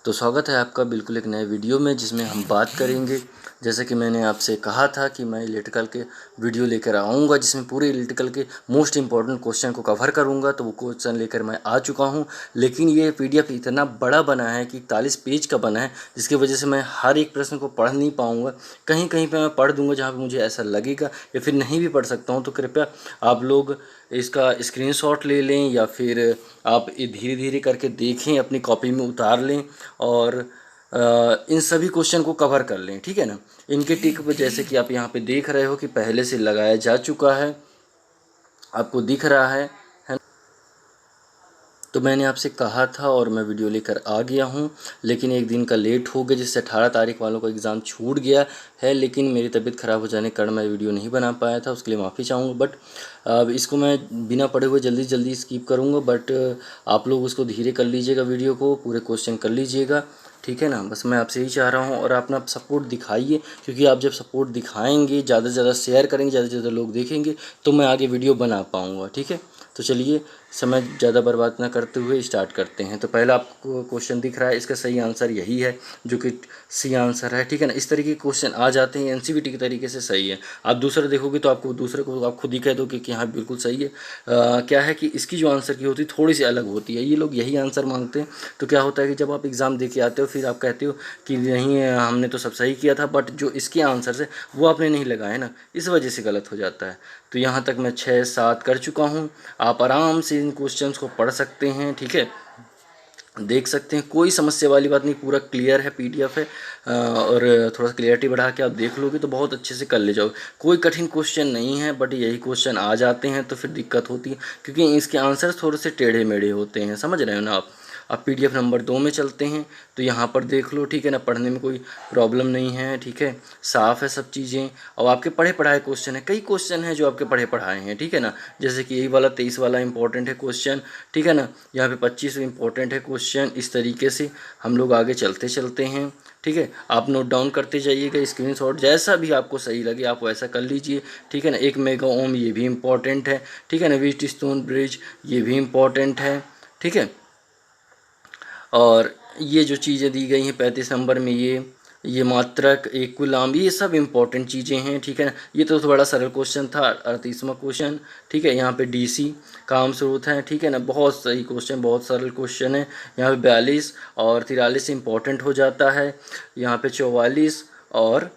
तो स्वागत है आपका बिल्कुल एक नए वीडियो में, जिसमें हम बात करेंगे। जैसे कि मैंने आपसे कहा था कि मैं इलेक्ट्रिकल के वीडियो लेकर आऊँगा, जिसमें पूरे इलेक्ट्रिकल के मोस्ट इंपॉर्टेंट क्वेश्चन को कवर करूँगा। तो वो क्वेश्चन लेकर मैं आ चुका हूँ, लेकिन ये पीडीएफ इतना बड़ा बना है कि 41 पेज का बना है, जिसकी वजह से मैं हर एक प्रश्न को पढ़ नहीं पाऊँगा। कहीं कहीं पर मैं पढ़ दूँगा जहाँ पर मुझे ऐसा लगेगा, या फिर नहीं भी पढ़ सकता हूँ। तो कृपया आप लोग इसका स्क्रीनशॉट ले लें, या फिर आप ये धीरे धीरे करके देखें, अपनी कॉपी में उतार लें और इन सभी क्वेश्चन को कवर कर लें। ठीक है ना। इनके टिक जैसे कि आप यहाँ पे देख रहे हो कि पहले से लगाया जा चुका है, आपको दिख रहा है। तो मैंने आपसे कहा था और मैं वीडियो लेकर आ गया हूँ, लेकिन एक दिन का लेट हो गया, जिससे 18 तारीख वालों का एग्ज़ाम छूट गया है। लेकिन मेरी तबीयत ख़राब हो जाने के कारण मैं वीडियो नहीं बना पाया था, उसके लिए माफ़ी चाहूँगा। बट अब इसको मैं बिना पढ़े हुए जल्दी जल्दी स्किप करूँगा। बट आप लोग उसको धीरे कर लीजिएगा, वीडियो को पूरे क्वेश्चन कर लीजिएगा। ठीक है ना। बस मैं आपसे यही चाह रहा हूँ, और अपना सपोर्ट दिखाइए, क्योंकि आप जब सपोर्ट दिखाएंगे, ज़्यादा से ज़्यादा शेयर करेंगे, ज़्यादा से ज़्यादा लोग देखेंगे, तो मैं आगे वीडियो बना पाऊँगा। ठीक है। तो चलिए, समय ज़्यादा बर्बाद ना करते हुए स्टार्ट करते हैं। तो पहला आपको क्वेश्चन दिख रहा है, इसका सही आंसर यही है, जो कि सी आंसर है। ठीक है ना। इस तरीके के क्वेश्चन आ जाते हैं, एनसीईआरटी के तरीके से सही है। आप दूसरा देखोगे तो आपको दूसरे को आप खुद ही कह दो कि हाँ बिल्कुल सही है। क्या है कि इसकी जो आंसर की होती है थोड़ी सी अलग होती है। ये लोग यही आंसर मांगते हैं। तो क्या होता है कि जब आप एग्ज़ाम दे के आते हो, फिर आप कहते हो कि नहीं हमने तो सब सही किया था, बट जो इसके आंसर से वो आपने नहीं लगाए ना, इस वजह से गलत हो जाता है। तो यहाँ तक मैं 6-7 कर चुका हूँ। आप आराम से इन क्वेश्चंस को पढ़ सकते हैं। ठीक है, देख सकते हैं, कोई समस्या वाली बात नहीं, पूरा क्लियर है, पीडीएफ है। और थोड़ा सा क्लियरिटी बढ़ा के आप देख लोगे तो बहुत अच्छे से कर ले जाओगे। कोई कठिन क्वेश्चन नहीं है, बट यही क्वेश्चन आ जाते हैं तो फिर दिक्कत होती है, क्योंकि इसके आंसर थोड़े से टेढ़े मेढ़े होते हैं। समझ रहे हो ना आप। अब पीडीएफ नंबर 2 में चलते हैं, तो यहाँ पर देख लो। ठीक है ना। पढ़ने में कोई प्रॉब्लम नहीं है। ठीक है, साफ़ है सब चीज़ें, और आपके पढ़े पढ़ाए क्वेश्चन है। कई क्वेश्चन हैं जो आपके पढ़े पढ़ाए हैं। ठीक है ना। जैसे कि यही वाला 23 वाला इंपॉर्टेंट है क्वेश्चन। ठीक है ना। यहाँ पे 25 इंपॉर्टेंट है क्वेश्चन। इस तरीके से हम लोग आगे चलते चलते हैं। ठीक है, आप नोट डाउन करते जाइएगा, स्क्रीनशॉट जैसा भी आपको सही लगे आप वैसा कर लीजिए। ठीक है ना। 1 मेगा ओम ये भी इम्पॉर्टेंट है। ठीक है ना। व्हीट स्टोन ब्रिज ये भी इम्पॉर्टेंट है। ठीक है, और ये जो चीज़ें दी गई हैं 35 नंबर में, ये मात्रक, इक्विलाम, ये सब इम्पॉर्टेंट चीज़ें हैं। ठीक है ना। ये तो बड़ा सरल क्वेश्चन था, 38वां क्वेश्चन। ठीक है, यहाँ पे डीसी काम स्रोत है। ठीक है ना। बहुत सही क्वेश्चन, बहुत सरल क्वेश्चन है। यहाँ पे 42 और 43 इम्पॉर्टेंट हो जाता है। यहाँ पे 44 और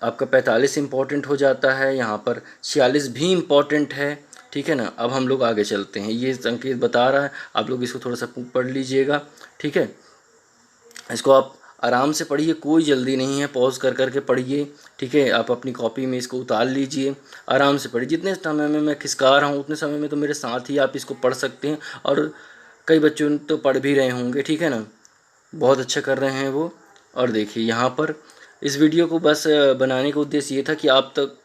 आपका 45 इम्पॉर्टेंट हो जाता है। यहाँ पर 46 भी इम्पॉर्टेंट है। ठीक है ना। अब हम लोग आगे चलते हैं, ये संकेत बता रहा है, आप लोग इसको थोड़ा सा पढ़ लीजिएगा। ठीक है, इसको आप आराम से पढ़िए, कोई जल्दी नहीं है, पॉज कर कर के पढ़िए। ठीक है, आप अपनी कॉपी में इसको उतार लीजिए, आराम से पढ़िए। जितने समय में मैं खिसका रहा हूँ उतने समय में तो मेरे साथ ही आप इसको पढ़ सकते हैं, और कई बच्चों तो पढ़ भी रहे होंगे। ठीक है ना, बहुत अच्छा कर रहे हैं वो। और देखिए यहाँ पर इस वीडियो को बस बनाने का उद्देश्य ये था कि आप तक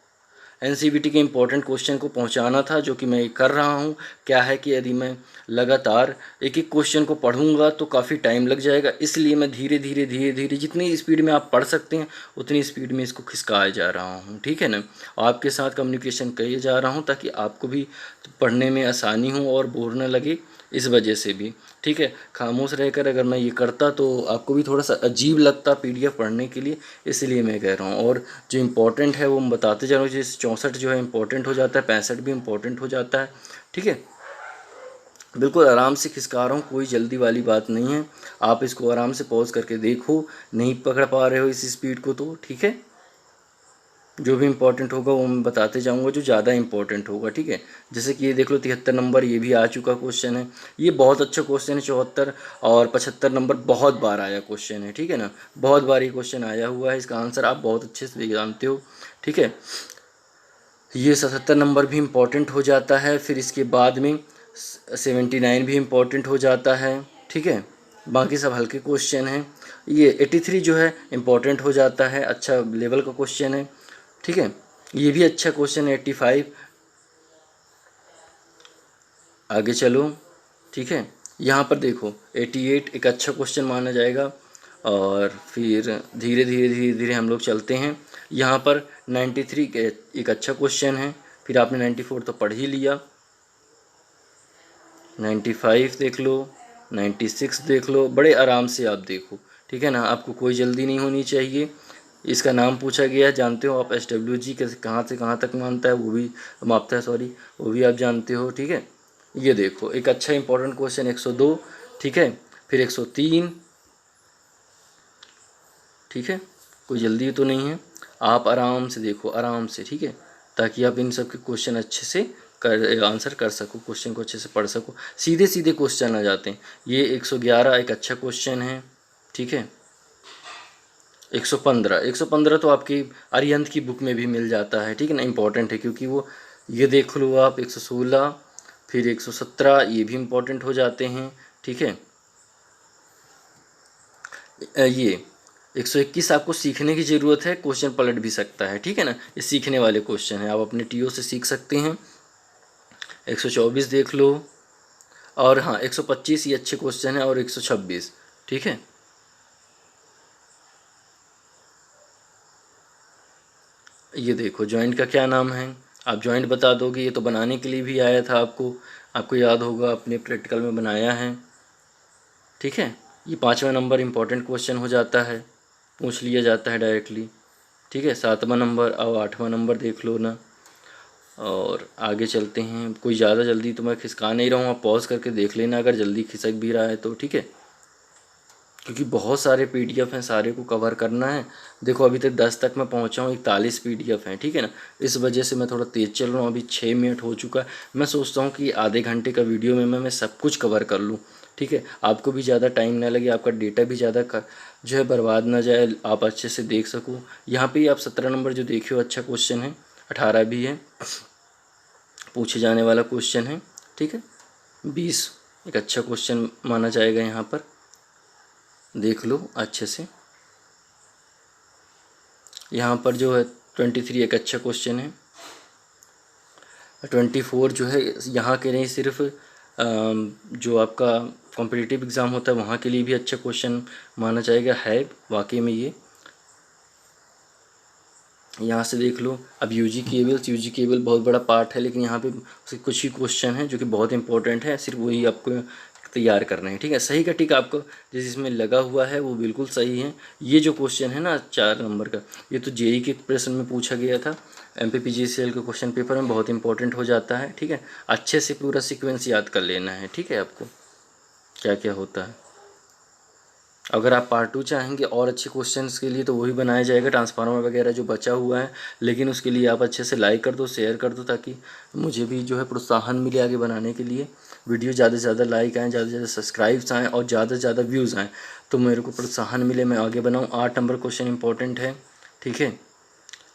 एनसीईआरटी के इम्पोर्टेंट क्वेश्चन को पहुंचाना था, जो कि मैं कर रहा हूं। क्या है कि यदि मैं लगातार एक एक क्वेश्चन को पढ़ूंगा तो काफ़ी टाइम लग जाएगा, इसलिए मैं धीरे धीरे जितनी स्पीड में आप पढ़ सकते हैं उतनी स्पीड में इसको खिसकाया जा रहा हूं। ठीक है ना। आपके साथ कम्युनिकेशन किए जा रहा हूं ताकि आपको भी पढ़ने में आसानी हो और बोर न लगे, इस वजह से भी। ठीक है, खामोश रहकर अगर मैं ये करता तो आपको भी थोड़ा सा अजीब लगता पीडीएफ पढ़ने के लिए, इसलिए मैं कह रहा हूँ। और जो इम्पोर्टेंट है वो मैं बताते जा रहा हूँ। जैसे 64 जो है इम्पोर्टेंट हो जाता है, 65 भी इम्पोर्टेंट हो जाता है। ठीक है, बिल्कुल आराम से खिसका रहा हूँ, कोई जल्दी वाली बात नहीं है। आप इसको आराम से पॉज करके देखो, नहीं पकड़ पा रहे हो इस स्पीड को तो ठीक है, जो भी इम्पोर्टेंट होगा वो मैं बताते जाऊंगा, जो ज़्यादा इम्पोर्टेंट होगा। ठीक है, जैसे कि ये देख लो 73 नंबर, ये भी आ चुका क्वेश्चन है। ये बहुत अच्छा क्वेश्चन है। 74 और 75 नंबर बहुत बार आया क्वेश्चन है। ठीक है ना, बहुत बार ये क्वेश्चन आया हुआ है, इसका आंसर आप बहुत अच्छे से जानते हो। ठीक है, ये 77 नंबर भी इम्पोर्टेंट हो जाता है। फिर इसके बाद में 79 भी इम्पोर्टेंट हो जाता है। ठीक है, बाकी सब हल्के क्वेश्चन हैं। ये 83 जो है इम्पोर्टेंट हो जाता है, अच्छा लेवल का क्वेश्चन है। ठीक है, ये भी अच्छा क्वेश्चन है। 85, आगे चलो। ठीक है, यहाँ पर देखो 88 एक अच्छा क्वेश्चन माना जाएगा। और फिर धीरे धीरे हम लोग चलते हैं। यहाँ पर 93 एक अच्छा क्वेश्चन है। फिर आपने 94 तो पढ़ ही लिया, 95 देख लो, 96 देख लो, बड़े आराम से आप देखो। ठीक है ना। आपको कोई जल्दी नहीं होनी चाहिए। इसका नाम पूछा गया है, जानते हो आप। SWG कैसे कहाँ से कहाँ तक मानता है, वो भी मापता है, सॉरी, वो भी आप जानते हो। ठीक है, ये देखो एक अच्छा इंपॉर्टेंट क्वेश्चन 102, ठीक है, फिर 103, ठीक है, कोई जल्दी तो नहीं है। आप आराम से देखो, आराम से, ठीक है, ताकि आप इन सब के क्वेश्चन अच्छे से आंसर कर सको, क्वेश्चन को अच्छे से पढ़ सको। सीधे सीधे क्वेश्चन आ जाते हैं। ये 111 एक अच्छा क्वेश्चन है, ठीक है। 115 तो आपकी अरिहंत की बुक में भी मिल जाता है, ठीक है ना, इम्पोर्टेंट है क्योंकि वो, ये देख लो आप, 116, फिर 117, ये भी इम्पोर्टेंट हो जाते हैं, ठीक है। ये 121 आपको सीखने की ज़रूरत है, क्वेश्चन पलट भी सकता है, ठीक है ना, ये सीखने वाले क्वेश्चन है, आप अपने TO से सीख सकते हैं। 124 देख लो, और हाँ 125 ये अच्छे क्वेश्चन है, और 126, ठीक है। ये देखो जॉइंट का क्या नाम है, आप जॉइंट बता दोगे, ये तो बनाने के लिए भी आया था आपको याद होगा, अपने प्रैक्टिकल में बनाया है, ठीक है। ये 5वां नंबर इम्पॉर्टेंट क्वेश्चन हो जाता है, पूछ लिया जाता है डायरेक्टली, ठीक है। 7वां नंबर और 8वां नंबर देख लो ना। और आगे चलते हैं, कोई ज़्यादा जल्दी तो मैं खिसका नहीं रहा हूँ, आप पॉज करके देख लेना अगर जल्दी खिसक भी रहा है तो, ठीक है, क्योंकि बहुत सारे PDF हैं, सारे को कवर करना है। देखो अभी तक 10 तक मैं पहुँचा हूँ, 41 PDF हैं, ठीक है ना। इस वजह से मैं थोड़ा तेज़ चल रहा हूँ, अभी 6 मिनट हो चुका है। मैं सोचता हूँ कि आधे घंटे का वीडियो में मैं सब कुछ कवर कर लूँ, ठीक है, आपको भी ज़्यादा टाइम ना लगे, आपका डेटा भी ज़्यादा जो है बर्बाद ना जाए, आप अच्छे से देख सको। यहाँ पे आप 17 नंबर जो देखे हो अच्छा क्वेश्चन है, 18 भी है, पूछे जाने वाला क्वेश्चन है, ठीक है। 20 एक अच्छा क्वेश्चन माना जाएगा, यहाँ पर देख लो अच्छे से। यहाँ पर जो है 23 एक अच्छा क्वेश्चन है। 24 जो है यहाँ के नहीं, सिर्फ जो आपका कॉम्पिटिटिव एग्ज़ाम होता है वहाँ के लिए भी अच्छा क्वेश्चन माना जाएगा, है वाकई में ये। यहाँ से देख लो, अब यूजी केबल बहुत बड़ा पार्ट है, लेकिन यहाँ पे कुछ ही क्वेश्चन है जो कि बहुत इंपॉर्टेंट है, सिर्फ वही आपको तैयार करना है, ठीक है। सही का ठीक आपको जिस इसमें लगा हुआ है वो बिल्कुल सही है। ये जो क्वेश्चन है ना 4 नंबर का, ये तो JEE के प्रश्न में पूछा गया था, MPPGCL के क्वेश्चन पेपर में बहुत इंपॉर्टेंट हो जाता है, ठीक है। अच्छे से पूरा सीक्वेंस याद कर लेना है, ठीक है, आपको क्या क्या होता है। अगर आप पार्ट 2 चाहेंगे और अच्छे क्वेश्चंस के लिए तो वही बनाया जाएगा, ट्रांसफार्मर वगैरह जो बचा हुआ है, लेकिन उसके लिए आप अच्छे से लाइक कर दो, शेयर कर दो, ताकि मुझे भी जो है प्रोत्साहन मिले आगे बनाने के लिए। वीडियो ज़्यादा से ज़्यादा लाइक आएँ, ज़्यादा से ज़्यादा सब्सक्राइब्स आएँ और ज़्यादा से ज़्यादा व्यूज़ आएँ, तो मेरे को प्रोत्साहन मिले, मैं आगे बनाऊँ। 8 नंबर क्वेश्चन इंपॉर्टेंट है, ठीक है।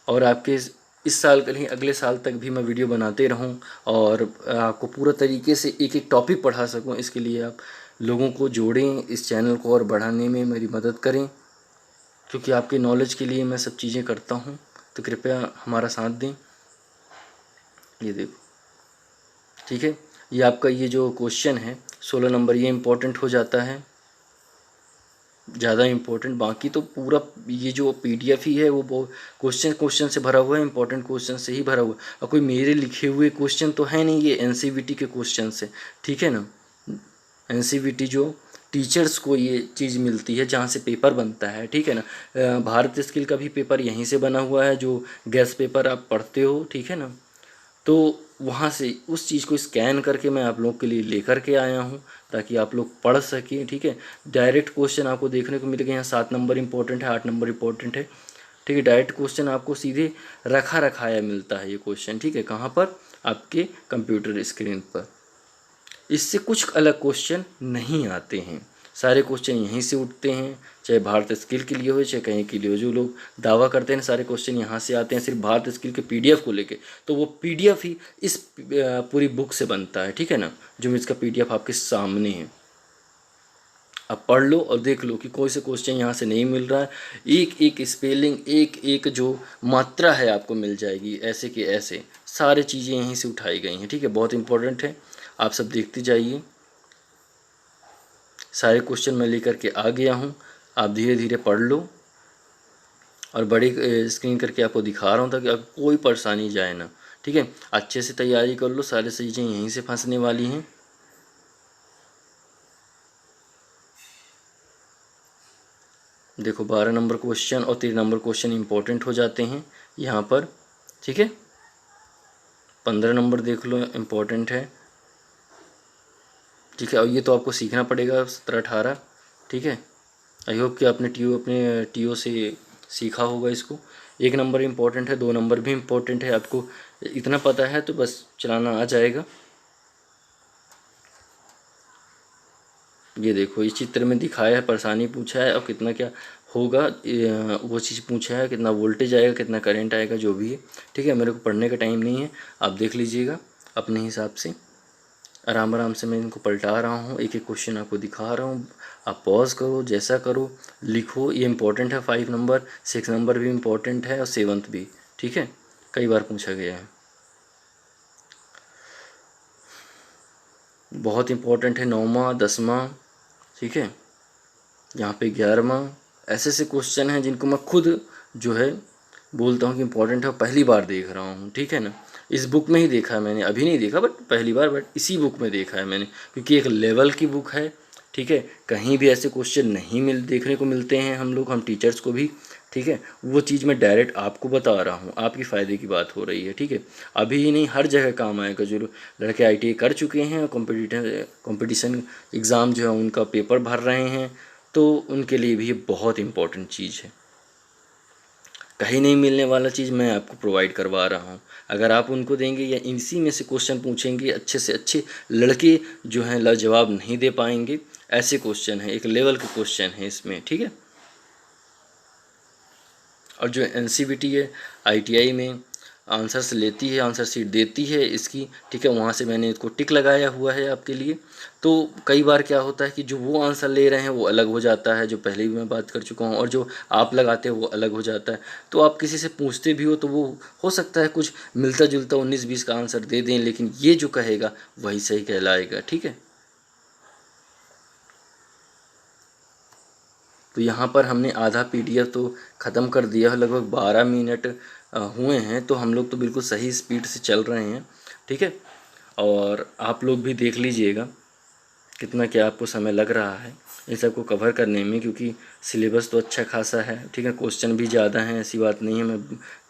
और आपके इस साल के नहीं अगले साल तक भी मैं वीडियो बनाते रहूं और आपको पूरा तरीके से एक एक टॉपिक पढ़ा सकूं, इसके लिए आप लोगों को जोड़ें, इस चैनल को और बढ़ाने में मेरी मदद करें, क्योंकि आपके नॉलेज के लिए मैं सब चीज़ें करता हूं, तो कृपया हमारा साथ दें। ये देखो, ठीक है, ये आपका ये जो क्वेश्चन है 16 नंबर, ये इम्पोर्टेंट हो जाता है, ज़्यादा इम्पोर्टेंट। बाकी तो पूरा ये जो PDF ही है वो क्वेश्चन से भरा हुआ है, इंपॉर्टेंट क्वेश्चन से ही भरा हुआ है, और कोई मेरे लिखे हुए क्वेश्चन तो है नहीं, ये NCVT के क्वेश्चन से, ठीक है ना। NCVT जो टीचर्स को ये चीज़ मिलती है जहाँ से पेपर बनता है, ठीक है ना। भारत स्किल का भी पेपर यहीं से बना हुआ है, जो गैस पेपर आप पढ़ते हो, ठीक है ना। तो वहाँ से उस चीज़ को स्कैन करके मैं आप लोग के लिए लेकर के आया हूँ, ताकि आप लोग पढ़ सकें, ठीक है। डायरेक्ट क्वेश्चन आपको देखने को मिलेगा, यहाँ 7 नंबर इंपॉर्टेंट है, 8 नंबर इंपॉर्टेंट है, ठीक है। डायरेक्ट क्वेश्चन आपको सीधे रखाया मिलता है ये क्वेश्चन, ठीक है, कहाँ पर, आपके कंप्यूटर स्क्रीन पर। इससे कुछ अलग क्वेश्चन नहीं आते हैं, सारे क्वेश्चन यहीं से उठते हैं, चाहे भारत स्किल के लिए हो चाहे कहीं के लिए हो। जो लोग दावा करते हैं सारे क्वेश्चन यहाँ से आते हैं सिर्फ भारत स्किल के PDF को लेके, तो वो PDF ही इस पूरी बुक से बनता है, ठीक है ना, जो इसका PDF आपके सामने है। अब पढ़ लो और देख लो कि कोई से क्वेश्चन यहाँ से नहीं मिल रहा है, एक एक स्पेलिंग, एक एक जो मात्रा है आपको मिल जाएगी, ऐसे के ऐसे सारी चीज़ें यहीं से उठाई गई हैं, ठीक है। बहुत इंपॉर्टेंट है, आप सब देखते जाइए। सारे क्वेश्चन मैं लेकर के आ गया हूँ, आप धीरे धीरे पढ़ लो, और बड़ी स्क्रीन करके आपको दिखा रहा हूँ ताकि आपको कोई परेशानी जाए ना, ठीक है। अच्छे से तैयारी कर लो, सारी चीज़ें यहीं से फंसने वाली हैं। देखो 12 नंबर क्वेश्चन और 13 नंबर क्वेश्चन इंपॉर्टेंट हो जाते हैं यहाँ पर, ठीक है। 15 नंबर देख लो इम्पोर्टेंट है, ठीक है। और ये तो आपको सीखना पड़ेगा 17 18, ठीक है। आई होप कि आपने अपने टीओ से सीखा होगा इसको। 1 नंबर इम्पोर्टेंट है, 2 नंबर भी इम्पोर्टेंट है। आपको इतना पता है तो बस चलाना आ जाएगा। ये देखो इस चित्र में दिखाया है, परेशानी पूछा है और कितना क्या होगा वो चीज़ पूछा है, कितना वोल्टेज आएगा, कितना करंट आएगा, जो भी है, ठीक है। मेरे को पढ़ने का टाइम नहीं है, आप देख लीजिएगा अपने हिसाब से। आराम आराम से मैं इनको पलटा रहा हूँ, एक एक क्वेश्चन आपको दिखा रहा हूँ। आप पॉज करो, जैसा करो, लिखो। ये इंपॉर्टेंट है 5 नंबर, 6 नंबर भी इम्पोर्टेंट है और 7th भी, ठीक है। कई बार पूछा गया है। बहुत इम्पोर्टेंट है 9वां 10वां, ठीक है। यहाँ पे 11वां। ऐसे ऐसे क्वेश्चन हैं जिनको मैं खुद जो है बोलता हूँ कि इम्पोर्टेंट है और पहली बार देख रहा हूँ, ठीक है ना। इस बुक में ही देखा है मैंने, अभी नहीं देखा बट पहली बार, बट इसी बुक में देखा है मैंने, क्योंकि एक लेवल की बुक है, ठीक है। कहीं भी ऐसे क्वेश्चन नहीं देखने को मिलते हैं हम टीचर्स को भी, ठीक है। वो चीज़ मैं डायरेक्ट आपको बता रहा हूँ, आपकी फ़ायदे की बात हो रही है, ठीक है। अभी ही नहीं, हर जगह काम आएगा। जो लड़के ITI कर चुके हैं और कंपटीशन एग्ज़ाम जो है उनका पेपर भर रहे हैं, तो उनके लिए भी ये बहुत इम्पोर्टेंट चीज़ है। कहीं नहीं मिलने वाला चीज़ मैं आपको प्रोवाइड करवा रहा हूँ। अगर आप उनको देंगे या इसी में से क्वेश्चन पूछेंगे, अच्छे से अच्छे लड़के जो हैं लाजवाब नहीं दे पाएंगे। ऐसे क्वेश्चन है, एक लेवल के क्वेश्चन है इसमें, ठीक है। और जो NCVT है ITI में आंसर्स लेती है, आंसर शीट देती है इसकी, ठीक है। वहाँ से मैंने इसको टिक लगाया हुआ है आपके लिए। तो कई बार क्या होता है कि जो वो आंसर ले रहे हैं वो अलग हो जाता है, जो पहले भी मैं बात कर चुका हूँ, और जो आप लगाते हो वो अलग हो जाता है। तो आप किसी से पूछते भी हो तो वो हो सकता है कुछ मिलता जुलता 19-20 का आंसर दे दें, लेकिन ये जो कहेगा वही सही कहलाएगा, ठीक है। तो यहाँ पर हमने आधा PDF तो ख़त्म कर दिया है, लगभग 12 मिनट हुए हैं। तो हम लोग तो बिल्कुल सही स्पीड से चल रहे हैं, ठीक है। और आप लोग भी देख लीजिएगा कितना क्या आपको समय लग रहा है इन सबको कवर करने में, क्योंकि सिलेबस तो अच्छा खासा है, ठीक है। क्वेश्चन भी ज़्यादा हैं, ऐसी बात नहीं है, मैं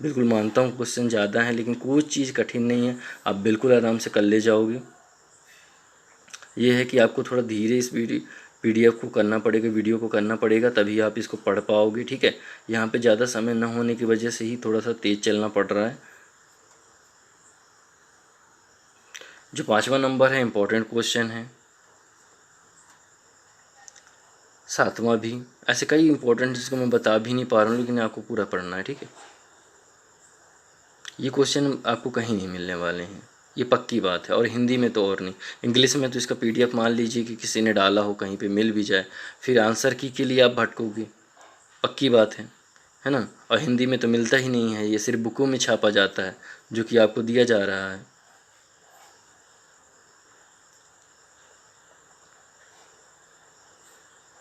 बिल्कुल मानता हूँ क्वेश्चन ज़्यादा हैं, लेकिन कोई चीज़ कठिन नहीं है, आप बिल्कुल आराम से कर ले जाओगे। ये है कि आपको थोड़ा धीरे इस PDF को करना पड़ेगा, वीडियो को करना पड़ेगा, तभी आप इसको पढ़ पाओगे, ठीक है। यहाँ पे ज़्यादा समय न होने की वजह से ही थोड़ा सा तेज़ चलना पड़ रहा है। जो 5वां नंबर है इम्पोर्टेंट क्वेश्चन है, 7वां भी, ऐसे कई इंपॉर्टेंट जिसको मैं बता भी नहीं पा रहा हूँ, लेकिन आपको पूरा पढ़ना है, ठीक है। ये क्वेश्चन आपको कहीं नहीं मिलने वाले हैं, ये पक्की बात है। और हिंदी में तो और नहीं, इंग्लिश में तो इसका PDF मान लीजिए कि किसी ने डाला हो कहीं पे मिल भी जाए, फिर आंसर की के लिए आप भटकोगे, पक्की बात है ना। और हिंदी में तो मिलता ही नहीं है, ये सिर्फ बुकों में छापा जाता है जो कि आपको दिया जा रहा है।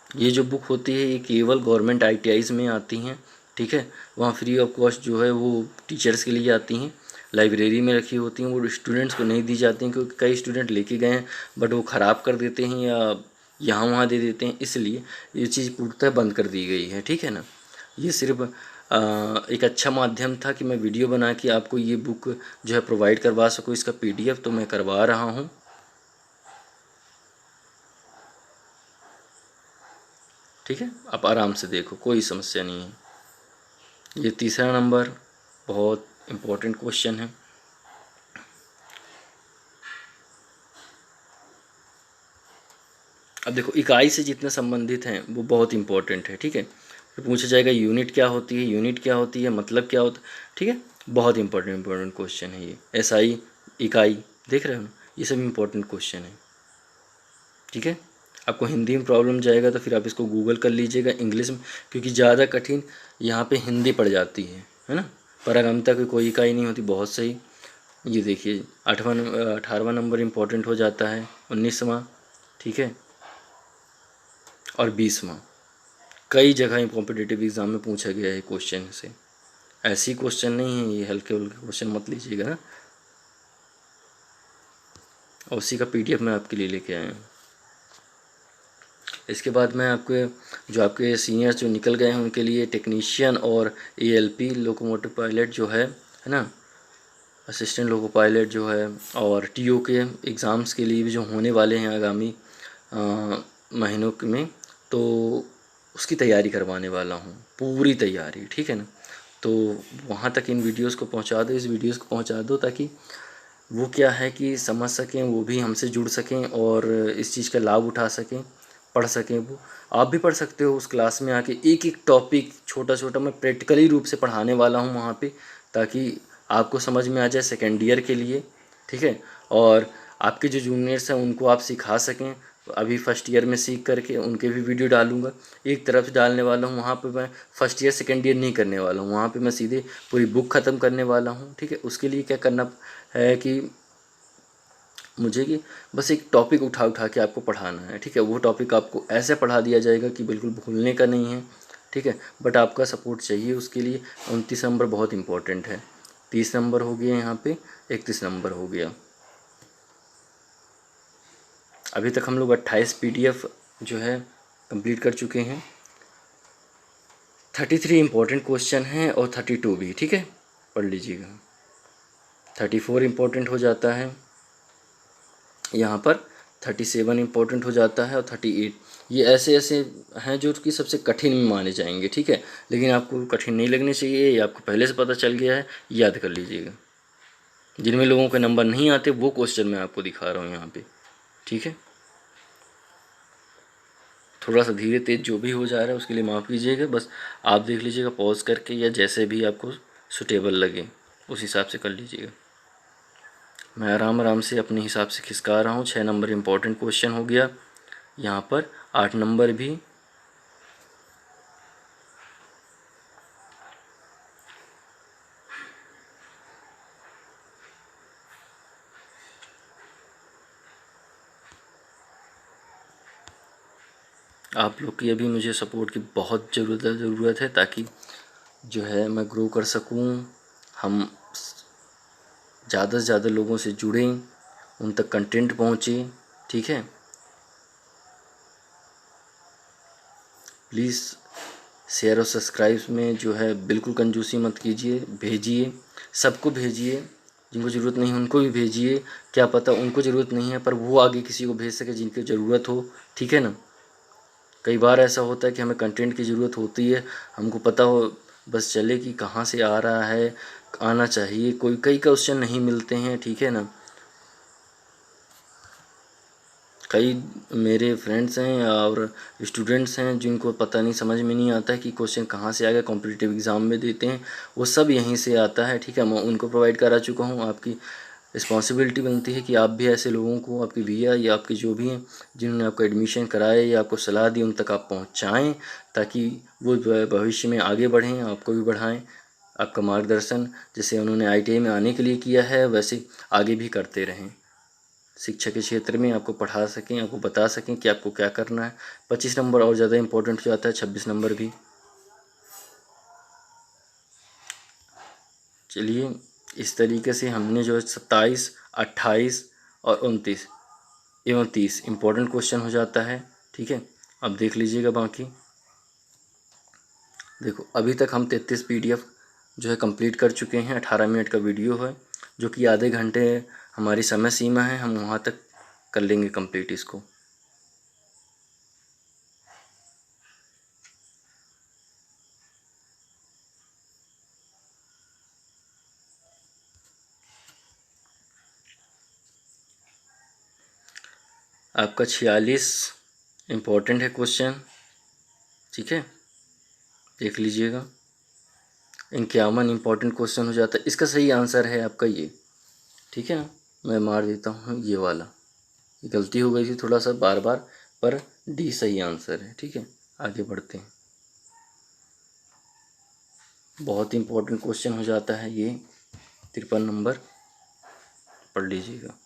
ये जो बुक होती है ये केवल गवर्नमेंट ITIs में आती हैं, ठीक है। वहाँ फ्री ऑफ कॉस्ट जो है वो टीचर्स के लिए आती हैं, लाइब्रेरी में रखी होती हैं, वो स्टूडेंट्स को नहीं दी जाती हैं, क्योंकि कई स्टूडेंट लेके गए हैं बट वो ख़राब कर देते हैं या यहाँ वहाँ दे देते हैं, इसलिए ये चीज़ पूर्णतः बंद कर दी गई है, ठीक है ना। ये सिर्फ एक अच्छा माध्यम था कि मैं वीडियो बना के आपको ये बुक जो है प्रोवाइड करवा सकूँ। इसका PDF तो मैं करवा रहा हूँ, ठीक है। आप आराम से देखो, कोई समस्या नहीं है। ये 3रा नंबर बहुत इम्पोर्टेंट क्वेश्चन है। अब देखो इकाई से जितने संबंधित हैं वो बहुत इंपॉर्टेंट है, ठीक है। फिर पूछा जाएगा यूनिट क्या होती है, यूनिट क्या होती है, मतलब क्या होता है, ठीक है। बहुत इंपॉर्टेंट क्वेश्चन है ये। SI इकाई, देख रहे हो ना, ये सब इंपॉर्टेंट क्वेश्चन है, ठीक है। आपको हिंदी में प्रॉब्लम जाएगा तो फिर आप इसको गूगल कर लीजिएगा इंग्लिश में, क्योंकि ज़्यादा कठिन यहाँ पे हिंदी पड़ जाती है ना। परागमता की कोई इकाई नहीं होती, बहुत सही। ये देखिए 18वां नंबर इम्पोर्टेंट हो जाता है, 19वां, ठीक है, और 20वां। कई जगह कॉम्पिटिटिव एग्ज़ाम में पूछा गया है क्वेश्चन से, ऐसी क्वेश्चन नहीं है ये, हल्के हल्के क्वेश्चन मत लीजिएगा ना। और उसी का PDF मैं आपके लिए लेके आया हूँ। इसके बाद मैं आपके जो आपके सीनियर्स जो निकल गए हैं उनके लिए टेक्नीशियन और ALP लोकोमोटिव पायलट जो है ना, असिस्टेंट लोको पायलट जो है, और TO के एग्ज़ाम्स के लिए भी जो होने वाले हैं आगामी महीनों में, तो उसकी तैयारी करवाने वाला हूँ, पूरी तैयारी, ठीक है ना। तो वहाँ तक इन वीडियोस को पहुँचा दो, इस वीडियोस को पहुँचा दो, ताकि वो क्या है कि समझ सकें, वो भी हमसे जुड़ सकें और इस चीज़ का लाभ उठा सकें, पढ़ सकें। वो आप भी पढ़ सकते हो उस क्लास में आके, एक एक टॉपिक छोटा छोटा मैं प्रैक्टिकली रूप से पढ़ाने वाला हूँ वहाँ पे, ताकि आपको समझ में आ जाए सेकेंड ईयर के लिए, ठीक है। और आपके जो जूनियर्स हैं उनको आप सिखा सकें। अभी फर्स्ट ईयर में सीख करके उनके भी वीडियो डालूंगा, एक तरफ से डालने वाला हूँ। वहाँ पे मैं फर्स्ट ईयर सेकेंड ईयर नहीं करने वाला हूँ, वहाँ पे मैं सीधे पूरी बुक ख़त्म करने वाला हूँ, ठीक है। उसके लिए क्या करना है कि मुझे कि बस एक टॉपिक उठा उठा के आपको पढ़ाना है, ठीक है। वो टॉपिक आपको ऐसे पढ़ा दिया जाएगा कि बिल्कुल भूलने का नहीं है, ठीक है। बट आपका सपोर्ट चाहिए उसके लिए। 29 नंबर बहुत इंपॉर्टेंट है, 30 नंबर हो गया यहाँ पे, 31 नंबर हो गया। अभी तक हम लोग 28 PDF जो है कंप्लीट कर चुके हैं। 33 इंपॉर्टेंट क्वेश्चन हैं और 32 भी, ठीक है, पढ़ लीजिएगा। 34 इंपॉर्टेंट हो जाता है यहाँ पर, 37 इंपॉर्टेंट हो जाता है, और 38 ये ऐसे ऐसे हैं जो कि सबसे कठिन में माने जाएंगे, ठीक है। लेकिन आपको कठिन नहीं लगने चाहिए, ये आपको पहले से पता चल गया है, याद कर लीजिएगा। जिनमें लोगों के नंबर नहीं आते वो क्वेश्चन मैं आपको दिखा रहा हूँ यहाँ पे, ठीक है। थोड़ा सा धीरे तेज जो भी हो जा रहा है उसके लिए माफ़ कीजिएगा, बस आप देख लीजिएगा पॉज करके, या जैसे भी आपको सुटेबल लगे उस हिसाब से कर लीजिएगा। मैं आराम आराम से अपने हिसाब से खिसका रहा हूँ। 6 नंबर इम्पोर्टेंट क्वेश्चन हो गया यहाँ पर, 8 नंबर भी, आप लोग की अभी मुझे सपोर्ट की बहुत ज़रूरत है, ताकि जो है मैं ग्रो कर सकूँ, हम ज़्यादा से ज़्यादा लोगों से जुड़ें, उन तक कंटेंट पहुँचे, ठीक है। प्लीज़ शेयर और सब्सक्राइब में जो है बिल्कुल कंजूसी मत कीजिए, भेजिए, सबको भेजिए, जिनको ज़रूरत नहीं है उनको भी भेजिए। क्या पता उनको ज़रूरत नहीं है पर वो आगे किसी को भेज सके जिनकी ज़रूरत हो, ठीक है ना। कई बार ऐसा होता है कि हमें कंटेंट की ज़रूरत होती है, हमको पता हो बस चले कि कहाँ से आ रहा है, आना चाहिए, कोई कई क्वेश्चन नहीं मिलते हैं, ठीक है ना। कई मेरे फ्रेंड्स हैं और स्टूडेंट्स हैं जिनको पता नहीं, समझ में नहीं आता है कि क्वेश्चन कहाँ से आएगा, कॉम्पिटिटिव एग्ज़ाम में देते हैं, वो सब यहीं से आता है, ठीक है। मैं उनको प्रोवाइड करा चुका हूँ। आपकी रिस्पॉन्सिबिलिटी बनती है कि आप भी ऐसे लोगों को, आपके भैया या आपके जो भी हैं जिन्होंने आपको एडमिशन कराए या आपको सलाह दी, उन तक आप पहुँचाएँ, ताकि वो भविष्य में आगे बढ़ें, आपको भी बढ़ाएँ। आपका मार्गदर्शन जैसे उन्होंने ITI में आने के लिए किया है वैसे आगे भी करते रहें, शिक्षा के क्षेत्र में आपको पढ़ा सकें, आपको बता सकें कि आपको क्या करना है। 25 नंबर और ज़्यादा इम्पोर्टेंट हो जाता है, 26 नंबर भी। चलिए इस तरीके से हमने जो 27, 28 और 29 एवं 30 इम्पोर्टेंट क्वेश्चन हो जाता है, ठीक है। अब देख लीजिएगा बाकी। देखो अभी तक हम 33 PDF जो है कंप्लीट कर चुके हैं। 18 मिनट का वीडियो है जो कि आधे घंटे हमारी समय सीमा है, हम वहाँ तक कर लेंगे कंप्लीट इसको। आपका 46 इम्पोर्टेंट है क्वेश्चन, ठीक है, देख लीजिएगा। 51 इम्पोर्टेंट क्वेश्चन हो जाता है। इसका सही आंसर है आपका ये, ठीक है ना। मैं मार देता हूँ ये वाला, गलती हो गई थी थोड़ा सा बार बार, पर D सही आंसर है, ठीक है। आगे बढ़ते हैं। बहुत इम्पोर्टेंट क्वेश्चन हो जाता है ये, 53 नंबर, पढ़ लीजिएगा।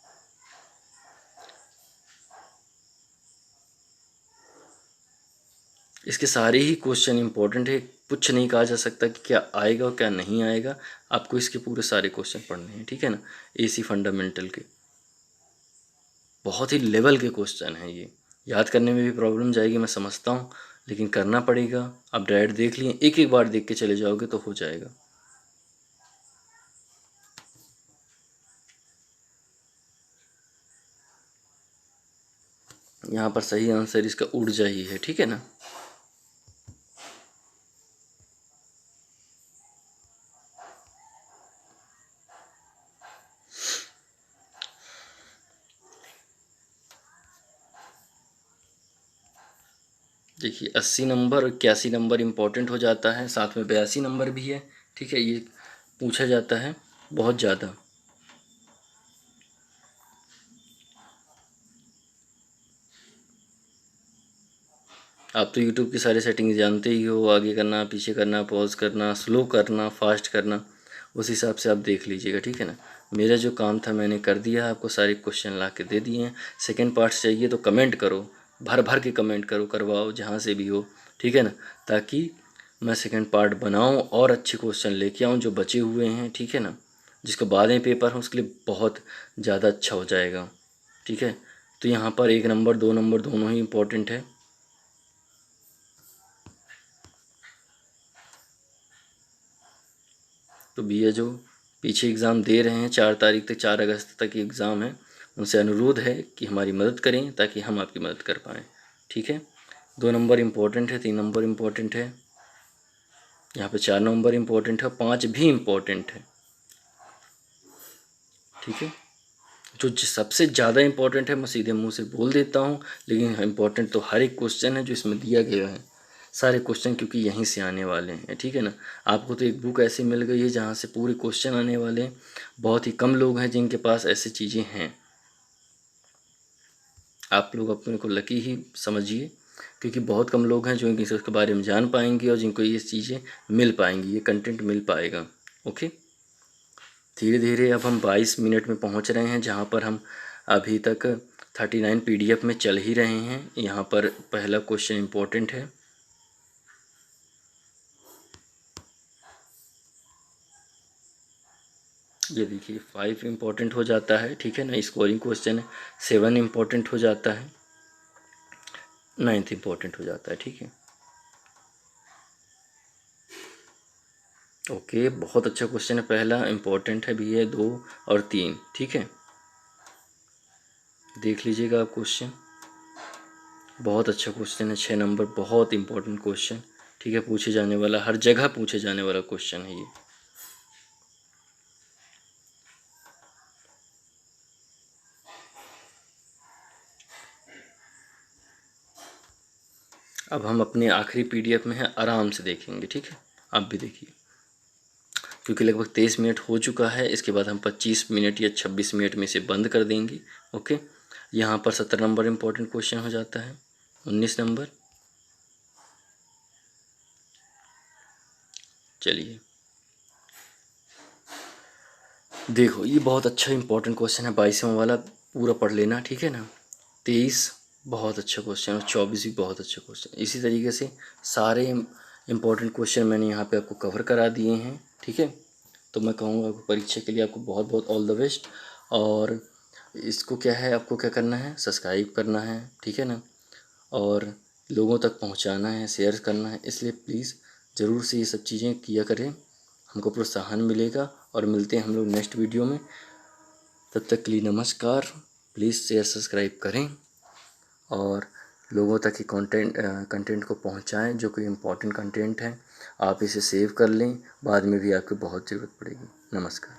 इसके सारे ही क्वेश्चन इंपॉर्टेंट है, कुछ नहीं कहा जा सकता कि क्या आएगा और क्या नहीं आएगा। आपको इसके पूरे सारे क्वेश्चन पढ़ने हैं, ठीक है ना। AC फंडामेंटल के बहुत ही लेवल के क्वेश्चन हैं ये, याद करने में भी प्रॉब्लम जाएगी, मैं समझता हूँ, लेकिन करना पड़ेगा। आप डायरेक्ट देख लिए, एक एक बार देख के चले जाओगे तो हो जाएगा। यहाँ पर सही आंसर इसका ऊर्जा ही है, ठीक है ना। देखिए 80 नंबर और 81 नंबर इम्पोर्टेंट हो जाता है, साथ में 82 नंबर भी है, ठीक है। ये पूछा जाता है बहुत ज़्यादा। आप तो यूट्यूब की सारी सेटिंग्स जानते ही हो, आगे करना, पीछे करना, पॉज करना, स्लो करना, फास्ट करना, उस हिसाब से आप देख लीजिएगा, ठीक है ना। मेरा जो काम था मैंने कर दिया, आपको सारे क्वेश्चन ला के दे दिए हैं। सेकेंड पार्ट चाहिए तो कमेंट करो, भर भर के कमेंट करो, करवाओ जहाँ से भी हो, ठीक है ना, ताकि मैं सेकेंड पार्ट बनाऊँ और अच्छे क्वेश्चन लेके आऊँ जो बचे हुए हैं, ठीक है ना। जिसको बाद में पेपर हो उसके लिए बहुत ज़्यादा अच्छा हो जाएगा, ठीक है। तो यहाँ पर 1 नंबर 2 नंबर दोनों ही इम्पोर्टेंट है। तो भैया जो पीछे एग्ज़ाम दे रहे हैं 4 तारीख तक, 4 अगस्त तक एग्ज़ाम है, उनसे अनुरोध है कि हमारी मदद करें ताकि हम आपकी मदद कर पाएँ, ठीक है। 2 नंबर इम्पोर्टेंट है, 3 नंबर इम्पोर्टेंट है, यहाँ पे 4 नंबर इम्पोर्टेंट है, 5 भी इम्पोर्टेंट है, ठीक है। जो सबसे ज़्यादा इम्पोर्टेंट है मैं सीधे मुंह से बोल देता हूँ, लेकिन इम्पोर्टेंट तो हर एक क्वेश्चन है जो इसमें दिया गया है, सारे क्वेश्चन, क्योंकि यहीं से आने वाले हैं, ठीक है ना। आपको तो एक बुक ऐसी मिल गई है जहाँ से पूरे क्वेश्चन आने वाले हैं। बहुत ही कम लोग हैं जिनके पास ऐसी चीज़ें हैं। आप लोग अपने को लकी ही समझिए, क्योंकि बहुत कम लोग हैं जो इसके बारे में जान पाएंगे और जिनको ये चीज़ें मिल पाएंगी, ये कंटेंट मिल पाएगा। ओके, धीरे धीरे अब हम 22 मिनट में पहुंच रहे हैं, जहां पर हम अभी तक 39 पीडीएफ में चल ही रहे हैं। यहाँ पर पहला क्वेश्चन इम्पोर्टेंट है, ये देखिए 5 इम्पोर्टेंट हो जाता है, ठीक है ना, स्कोरिंग क्वेश्चन है। 7 इम्पोर्टेंट हो जाता है, 9th इम्पोर्टेंट हो जाता है, ठीक है। ओके, बहुत अच्छा क्वेश्चन है, पहला इम्पोर्टेंट है भी है, 2 और 3, ठीक है। देख लीजिएगा आप क्वेश्चन, बहुत अच्छा क्वेश्चन है, 6 नंबर, बहुत इंपॉर्टेंट क्वेश्चन, ठीक है। पूछे जाने वाला, हर जगह पूछे जाने वाला क्वेश्चन है ये। अब हम अपने आखिरी पीडीएफ में हैं, आराम से देखेंगे, ठीक है। आप भी देखिए, क्योंकि लगभग 23 मिनट हो चुका है। इसके बाद हम 25 मिनट या 26 मिनट में इसे बंद कर देंगे। ओके, यहाँ पर 17 नंबर इम्पोर्टेंट क्वेश्चन हो जाता है, 19 नंबर, चलिए देखो, ये बहुत अच्छा इंपॉर्टेंट क्वेश्चन है, 22वां वाला पूरा पढ़ लेना, ठीक है ना। 23 बहुत अच्छा क्वेश्चन और 24 भी बहुत अच्छा क्वेश्चन। इसी तरीके से सारे इम्पोर्टेंट क्वेश्चन मैंने यहाँ पे आपको कवर करा दिए हैं, ठीक है। तो मैं कहूँगा परीक्षा के लिए आपको बहुत बहुत ऑल द बेस्ट। और इसको क्या है, आपको क्या करना है, सब्सक्राइब करना है, ठीक है ना, और लोगों तक पहुँचाना है, शेयर करना है। इसलिए प्लीज़ ज़रूर से ये सब चीज़ें किया करें, हमको प्रोत्साहन मिलेगा। और मिलते हैं हम लोग नेक्स्ट वीडियो में, तब तक के लिए नमस्कार। प्लीज़ शेयर सब्सक्राइब करें और लोगों तक ही कंटेंट को पहुंचाएं, जो कोई इम्पोर्टेंट कंटेंट है। आप इसे सेव कर लें, बाद में भी आपको बहुत ज़रूरत पड़ेगी। नमस्कार।